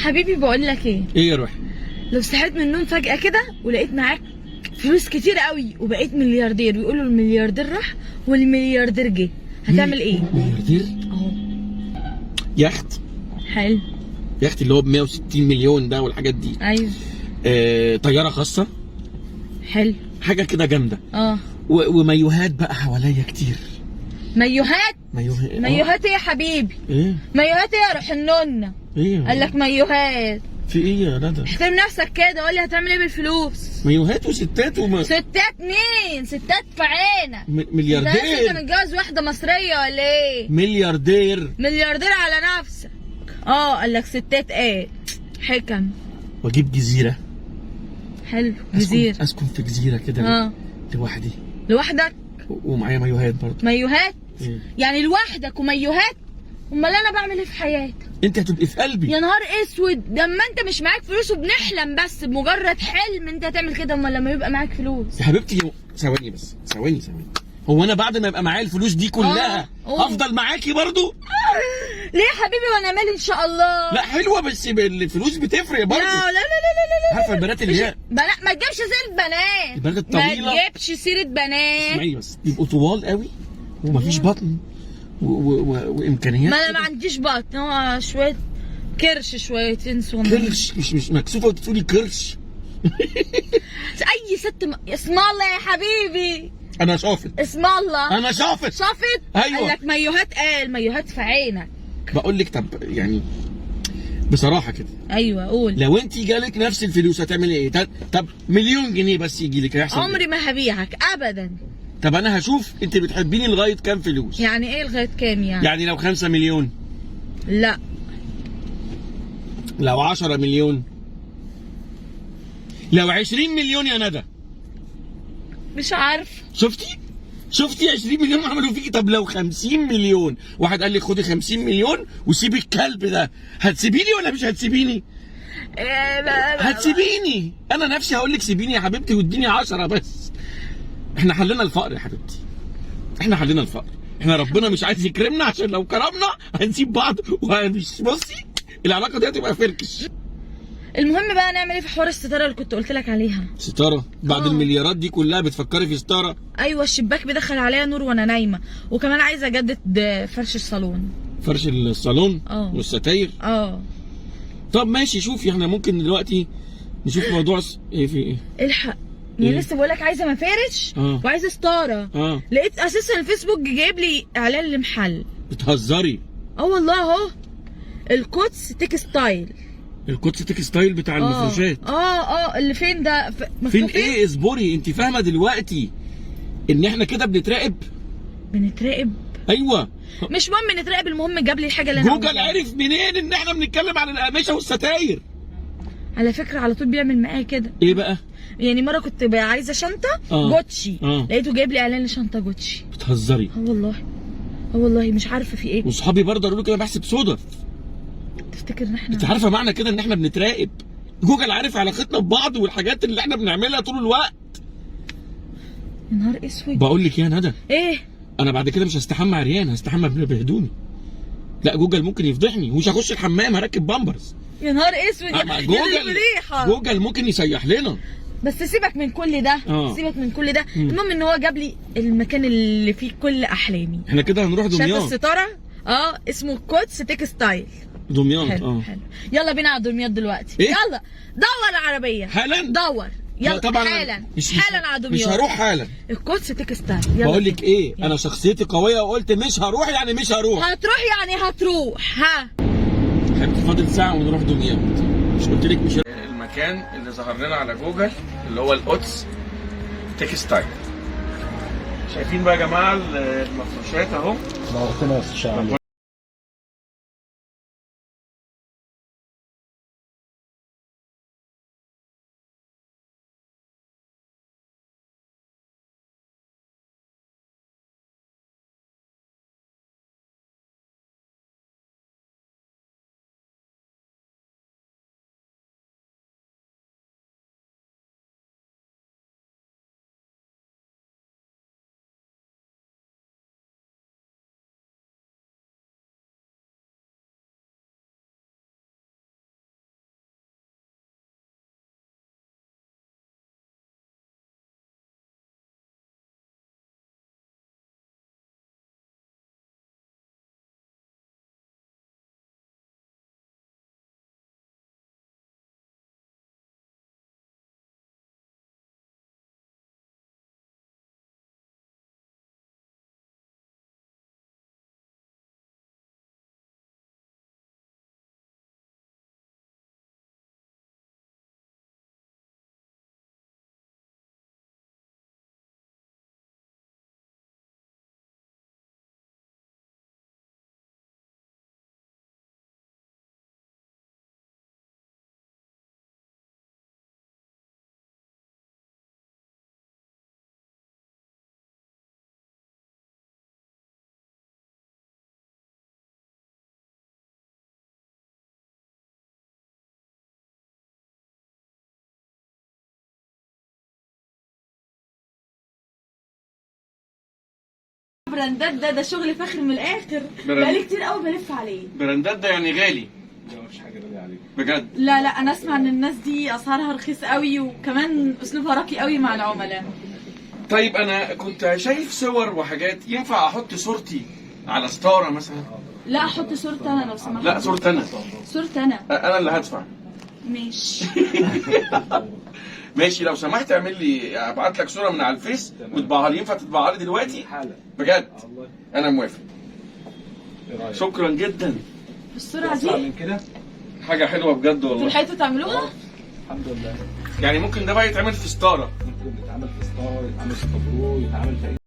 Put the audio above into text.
حبيبي بقول لك ايه؟ ايه يا روحي؟ لو صحيت من النوم فجأة كده ولقيت معاك فلوس كتير قوي وبقيت ملياردير، ويقولوا الملياردير راح والملياردير جه، هتعمل ايه؟ ملياردير؟ اهو. يخت. حلو. يخت اللي هو ب 160 مليون ده والحاجات دي. ايوه. طياره خاصه. حلو. حاجه كده جامده. اه. ومايوهات بقى حواليا كتير. مايوهات؟ مايوهات مايوهات ايه يا حبيبي؟ ايه؟ مايوهات ايه يا روح النونة؟ ايه قال لك مايوهات. في ايه يا ندى؟ احترم نفسك كده، قول لي هتعمل ايه بالفلوس؟ مايوهات وستات ستات مين؟ ستات في عينك. انت ملياردير. متجوز واحده مصريه ولا ايه؟ ملياردير. ملياردير على نفسك. قال لك ستات ايه؟ حكم. واجيب جزيره. حلو. جزيره. اسكن في جزيره كده. لوحدي. لوحدك؟ ومعايا مايوهات برضه. مايوهات؟ إيه؟ يعني لوحدك ومايوهات؟ امال انا بعمل ايه في حياتك؟ انت هتبقي في قلبي. يا نهار اسود، ده اما انت مش معاك فلوس وبنحلم بس بمجرد حلم انت هتعمل كده، امال لما يبقى معاك فلوس؟ يا حبيبتي ثواني بس، ثواني. هو انا بعد ما يبقى معايا الفلوس دي كلها هفضل معاكي برضو؟ ليه يا حبيبي وانا مالي ان شاء الله؟ لا حلوه بس الفلوس بتفرق برضو. لا لا لا لا لا. عارفه البنات اللي هي بنات؟ ما تجيبش سيره بنات. البنات الطويله ما تجيبش سيره بنات. اسمعي بس، يبقوا طوال قوي ومفيش بطن وامكانيات. ما انا ما عنديش بطن، هو شويه كرش شويتين صغننين. كرش؟ مش مكسوفه وتقولي كرش؟ اي ست اسم الله يا حبيبي. انا شافت. اسم الله. انا شافت. ايوه. قال لك مايوهات، قال مايوهات في عينك. بقول لك طب يعني بصراحه كده. ايوه قول. لو انت جالك نفس الفلوس هتعملي ايه؟ طب مليون جنيه بس يجي لك هيحصل عمري ما هبيعك ابدا. طب انا هشوف انت بتحبيني لغايه كام فلوس. يعني ايه لغايه كام يعني؟ يعني لو 5 مليون؟ لا. لو 10 مليون؟ لو 20 مليون يا ندى؟ مش عارف. شفتي 20 مليون عملوا فيكي؟ طب لو 50 مليون، واحد قال لي خدي 50 مليون وسيبي الكلب ده، هتسيبيني ولا مش هتسيبيني؟ هتسيبيني. انا نفسي هقول لك سيبيني يا حبيبتي واديني 10 بس. احنا حلنا الفقر يا حبيبتي، احنا حلنا الفقر. احنا ربنا مش عايز يكرمنا، عشان لو كرمنا هنسيب بعض وهنمشي. بصي العلاقه دي هتبقى فركش. المهم بقى نعمل ايه في حوار الستاره اللي كنت قلت لك عليها؟ ستاره؟ بعد المليارات دي كلها بتفكري في ستاره؟ ايوه، الشباك بيدخل عليها نور وانا نايمه، وكمان عايزه اجدد فرش الصالون. فرش الصالون؟ والستاير؟ طب ماشي، شوفي احنا ممكن دلوقتي نشوف موضوع ايه في ايه؟ الحق. يعني لسه بقول لك عايزه مفارش وعايزه ستاره. لقيت اساسا الفيسبوك جايب لي اعلان لمحل. بتهزري؟ والله اهو. القدس تكستايل. القدس تكستايل بتاع المفروشات؟ اللي فين ده؟ فين ايه؟ اصبري، انت فاهمه دلوقتي ان احنا كده بنتراقب؟ بنتراقب؟ ايوه. مش مهم نتراقب، المهم جاب لي الحاجه اللي انا جوجل عرف منين ان احنا بنتكلم عن الاقمشه والستاير؟ على فكره على طول بيعمل معايا كده. ايه بقى؟ يعني مره كنت عايزه شنطه جوتشي، لقيته جايب لي اعلان لشنطه جوتشي. بتهزري؟ والله مش عارفه في ايه. وصحابي برضه قالوا لي كده، بحسب صدف. تفتكر ان احنا؟ انت عارفه معنى كده ان احنا بنتراقب؟ جوجل عارف علاقتنا ببعض والحاجات اللي احنا بنعملها طول الوقت. يا نهار اسود. بقول لك يا ندى، ايه؟ انا بعد كده مش هستحمى عريان، هستحمى بهدومي. لا جوجل ممكن يفضحني، ومش هخش الحمام، هركب بامبرز. يا نهار اسود. جوجل ممكن يسيح لنا. بس سيبك من كل ده. سيبك من كل ده. المهم ان هو جاب لي المكان اللي فيه كل احلامي. احنا كده هنروح دمياط. شايف الستاره؟ اسمه القدس تكستايل. دمياط. حلو. يلا بينا على دمياط دلوقتي. إيه؟ يلا دور العربيه حالا. دور يلا طبعا حالا على دمياط. مش هروح حالا. القدس تكستايل. بقول لك ايه، انا شخصيتي قويه وقلت مش هروح يعني مش هروح. هتروح يعني هتروح. حبيبتي فاضل ساعه ونروح دمياط. مش قلت لك مش المكان اللي ظهر لنا على جوجل اللي هو القدس تكستايل. شايفين بقى يا جماعه المفروشات اهو. نورتنا يا استاذ. براندات ده شغل فاخر من الاخر. براند. بقالي كتير قوي بلف عليه. براندات ده يعني غالي لا مفيش حاجه غاليه عليك. بجد. لا لا، انا اسمع ان الناس دي اسعارها رخيص قوي، وكمان اسلوبها راقي قوي مع العملاء. طيب انا كنت شايف صور وحاجات، ينفع احط صورتي على ستاره مثلا؟ لا، احط صورتي انا لو سمحت. لا صورتي انا. صورتي انا. انا اللي هدفع. ماشي. ماشي لو سمحت اعمل لي، ابعت لك صوره من على الفيس وتطبعها لي. ينفع تطبعها لي دلوقتي؟ حالا. بجد والله. انا موافق. ايه رايك؟ شكرا جدا. بالسرعه اسرع دي من كده. حاجه حلوه بجد انتوا والله. لحقتوا تعملوها؟ الحمد لله. يعني ممكن ده بقى يتعمل في ستاره؟ ممكن يتعمل في ستار، يتعمل في طابلوه، يتعمل في اي